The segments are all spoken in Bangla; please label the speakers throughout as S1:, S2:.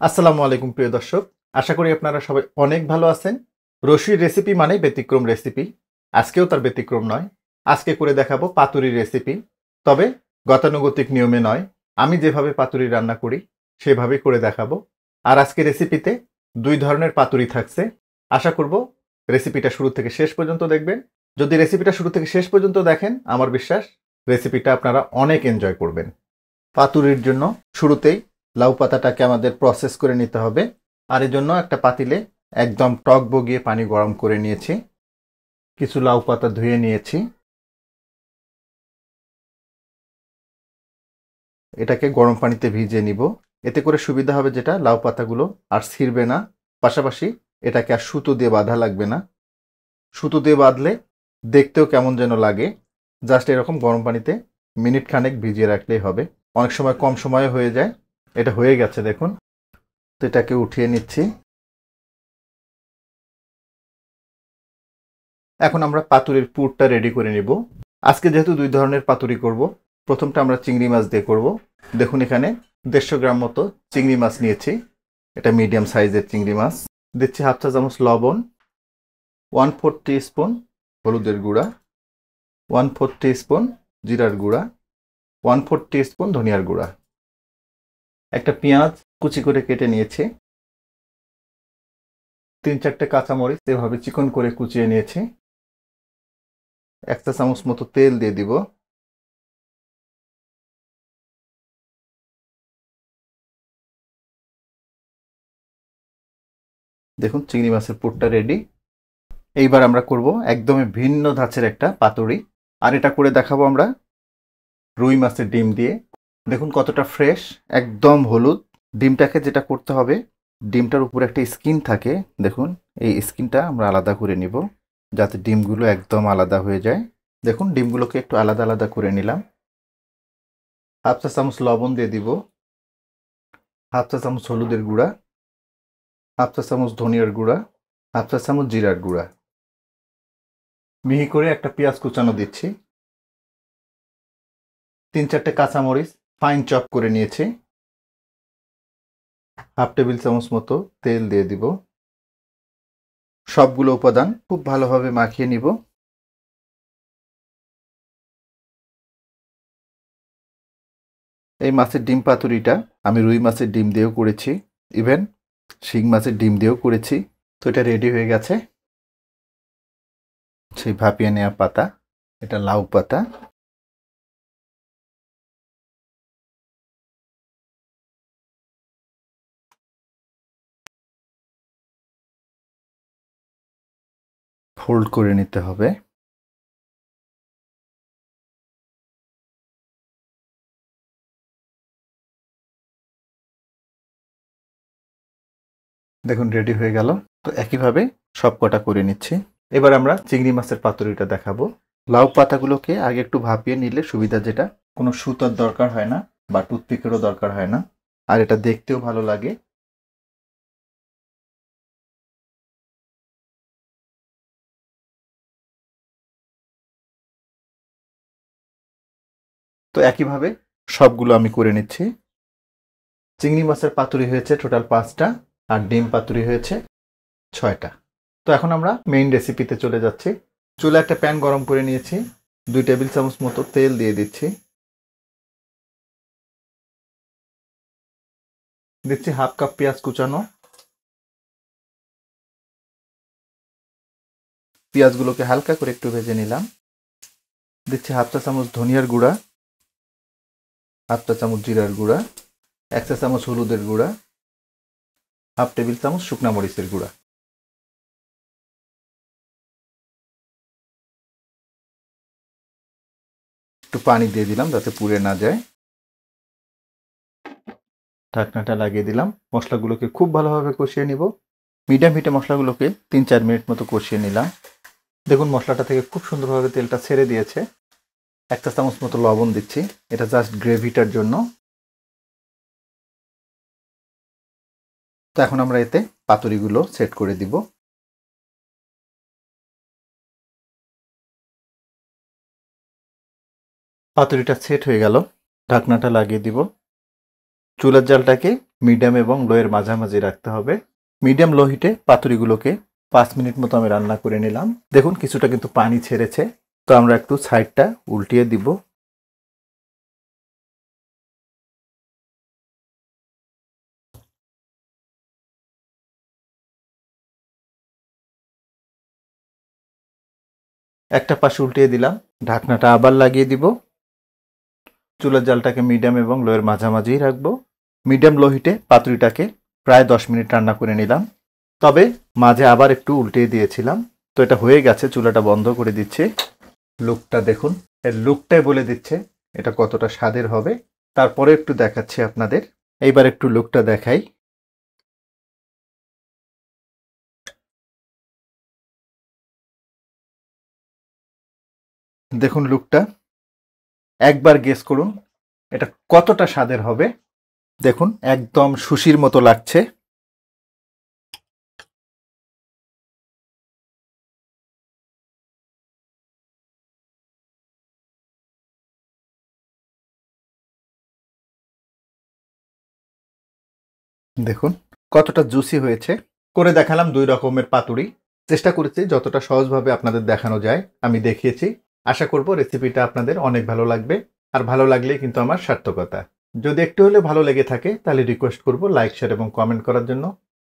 S1: আসসালামু আলাইকুম প্রিয় দর্শক। আশা করি আপনারা সবাই অনেক ভালো আছেন। রশির রেসিপি মানেই ব্যতিক্রম রেসিপি। আজকেও তার ব্যতিক্রম নয়। আজকে করে দেখাবো পাতুরি রেসিপি। তবে গতানুগতিক নিয়মে নয়। আমি যেভাবে পাতুরি রান্না করি সেভাবেই করে দেখাবো। আর আজকে রেসিপিতে ২ ধরনের পাতুরি থাকছে। আশা করব রেসিপিটা শুরু থেকে শেষ পর্যন্ত দেখবেন। যদি রেসিপিটা শুরু থেকে শেষ পর্যন্ত দেখেন আমার বিশ্বাস রেসিপিটা আপনারা অনেক এনজয় করবেন। পাতুরির জন্য শুরুতেই লাউ পাতাটাকে আমাদের প্রসেস করে নিতে হবে। আর এর জন্য একটা পাতিলে একদম টক বগিয়ে পানি গরম করে নিয়েছি। কিছু লাউ পাতা ধুয়ে নিয়েছি। এটাকে গরম পানিতে ভিজিয়ে নিব। এতে করে সুবিধা হবে যেটা লাউ পাতাগুলো আর ছিঁড়বে না। পাশাপাশি এটাকে আর সুতো দিয়ে বাঁধা লাগবে না। সুতো দিয়ে বাঁধলে দেখতেও কেমন যেন লাগে। জাস্ট এরকম গরম পানিতে মিনিট খানেক ভিজিয়ে রাখলেই হবে। অনেক সময় কম সময়ে হয়ে যায়। এটা হয়ে গেছে দেখুন। তো এটাকে উঠিয়ে নিচ্ছি। এখন আমরা পাতুরির পুরটা রেডি করে নিব। আজকে যেহেতু ২ ধরনের পাতুরি করব, প্রথমটা আমরা চিংড়ি মাছ দিয়ে করব। দেখুন এখানে ১৫০ গ্রাম মতো চিংড়ি মাছ নিয়েছি। এটা মিডিয়াম সাইজের চিংড়ি মাছ। দিচ্ছি ১/২ চা চামচ লবণ, 1/4 টিস্পুন হলুদের গুঁড়া, 1/4 টিস্পুন জিরার গুঁড়া, 1/4 টিস্পুন ধনিয়ার গুঁড়া। একটা পেঁয়াজ কুচি করে কেটে নিয়েছি। ৩-৪টে কাঁচামরিচ এভাবে চিকন করে কুচিয়ে নিয়েছি। ১ চা চামচ মতো তেল দিয়ে দিব। দেখুন চিংড়ি মাছের পুরটা রেডি। এইবার আমরা করব একদমই ভিন্ন ধাঁচের একটা পাতুরি। আর এটা করে দেখাবো আমরা রুই মাছের ডিম দিয়ে। দেখুন কতটা ফ্রেশ, একদম হলুদ। ডিমটাকে যেটা করতে হবে, ডিমটার উপরে একটা স্কিন থাকে। দেখুন এই স্কিনটা আমরা আলাদা করে নিব যাতে ডিমগুলো একদম আলাদা হয়ে যায়। দেখুন ডিমগুলোকে একটু আলাদা আলাদা করে নিলাম। ১/২ চা চামচ লবণ দিয়ে দিব, ১/২ চা চামচ হলুদের গুঁড়া, ১/২ চা চামচ ধনিয়ার গুঁড়া, ১/২ চা চামচ জিরার গুঁড়া। মিহি করে একটা পেঁয়াজ কুচানো দিচ্ছি। ৩-৪টে কাঁচামরিচ ফাইন চপ করে নিয়েছি। ১/২ টেবিল চামচ মতো তেল দিয়ে দিব। সবগুলো উপাদান খুব ভালোভাবে মাখিয়ে নিব। এই মাছের ডিম পাতুরিটা আমি রুই মাছের ডিম দিয়েও করেছি, ইভেন শিং মাছের ডিম দিয়েও করেছি। তো এটা রেডি হয়ে গেছে। সেই ভাপিয়ে নেওয়া পাতা, এটা লাউ পাতা। ফোল্ড করে নিতে হবে। দেখুন রেডি হয়ে গেল। তো একইভাবে সব কটা করে নিচ্ছি। এবার আমরা চিংড়ি মাছের পাতুরিটা দেখাবো। লাউ পাতাগুলোকে আগে একটু ভাপিয়ে নিলে সুবিধা যেটা কোনো সুতার দরকার হয় না বা টুথপিকেরও দরকার হয় না। আর এটা দেখতেও ভালো লাগে। তো একইভাবে সবগুলো আমি করে নিচ্ছি। চিংড়ি মাছের পাতুরি হয়েছে টোটাল ৫টা আর ডিম পাতুরি হয়েছে ৬টা। তো এখন আমরা মেইন রেসিপিতে চলে যাচ্ছি। চুলায় একটা প্যান গরম করে নিয়েছি। ২ টেবিল চামচ মতো তেল দিয়ে দিচ্ছি। দিচ্ছি ১/২ কাপ পেঁয়াজ কুচানো। পেঁয়াজগুলোকে হালকা করে একটু ভেজে নিলাম। দিচ্ছি ১/২ চা চামচ ধনিয়ার গুঁড়া, ১/২ চা চামচ জিরার গুঁড়া, ১ চা চামচ হলুদের গুঁড়া, ১/২ টেবিল চামচ শুকনা মরিচের গুঁড়া। একটু পানি দিয়ে দিলাম যাতে পুড়ে না যায়। ঢাকনাটা লাগিয়ে দিলাম। মশলাগুলোকে খুব ভালোভাবে কষিয়ে নিব। মিডিয়াম হিটে মশলাগুলোকে ৩-৪ মিনিট মতো কষিয়ে নিলাম। দেখুন মশলাটা থেকে খুব সুন্দরভাবে তেলটা ছেড়ে দিয়েছে। ১ চা চামচ মতো লবণ দিচ্ছি। এটা জাস্ট গ্রেভিটার জন্য। তো এখন আমরা এতে পাতুরিগুলো সেট করে দিব। পাতুরিটা সেট হয়ে গেল। ঢাকনাটা লাগিয়ে দিব। চুলার জালটাকে মিডিয়াম এবং লোয়ের মাঝামাঝি রাখতে হবে। মিডিয়াম লো হিটে পাতুরিগুলোকে 5 মিনিট মতো আমি রান্না করে নিলাম। দেখুন কিছুটা কিন্তু পানি ছেড়েছে, তো আমরা একটু সাইডটা উল্টিয়ে দিব। একটা পাশ উল্টিয়ে দিলাম, ঢাকনাটা আবার লাগিয়ে দিব। চুলার জালটাকে মিডিয়াম এবং লোয়ের মাঝামাঝি রাখবো। মিডিয়াম লো হিটে পাতুরিটাকে প্রায় 10 মিনিট রান্না করে নিলাম, তবে মাঝে আবার একটু উল্টিয়ে দিয়েছিলাম। তো এটা হয়ে গেছে, চুলাটা বন্ধ করে দিচ্ছি। লুকটা দেখুন, এর লুকটাই বলে দিচ্ছে এটা কতটা স্বাদের হবে। তারপরে একটু দেখাচ্ছি আপনাদের। এইবার একটু লুকটা দেখাই। দেখুন লুকটা, একবার গেস করুন এটা কতটা স্বাদের হবে। দেখুন একদম সুশির মতো লাগছে। দেখুন কতটা জুসি হয়েছে। করে দেখালাম 2 রকমের পাতুরি। চেষ্টা করেছি যতটা সহজভাবে আপনাদের দেখানো যায় আমি দেখিয়েছি। আশা করব রেসিপিটা আপনাদের অনেক ভালো লাগবে। আর ভালো লাগলে কিন্তু আমার সার্থকতা। যদি একটু হলে ভালো লেগে থাকে তাহলে রিকোয়েস্ট করব লাইক, শেয়ার এবং কমেন্ট করার জন্য।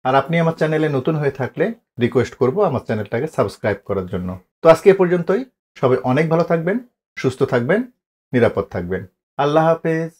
S1: আর আপনি আমার চ্যানেলে নতুন হয়ে থাকলে রিকোয়েস্ট করব আমার চ্যানেলটাকে সাবস্ক্রাইব করার জন্য। তো আজকে এ পর্যন্তই। সবাই অনেক ভালো থাকবেন, সুস্থ থাকবেন, নিরাপদ থাকবেন। আল্লাহ হাফেজ।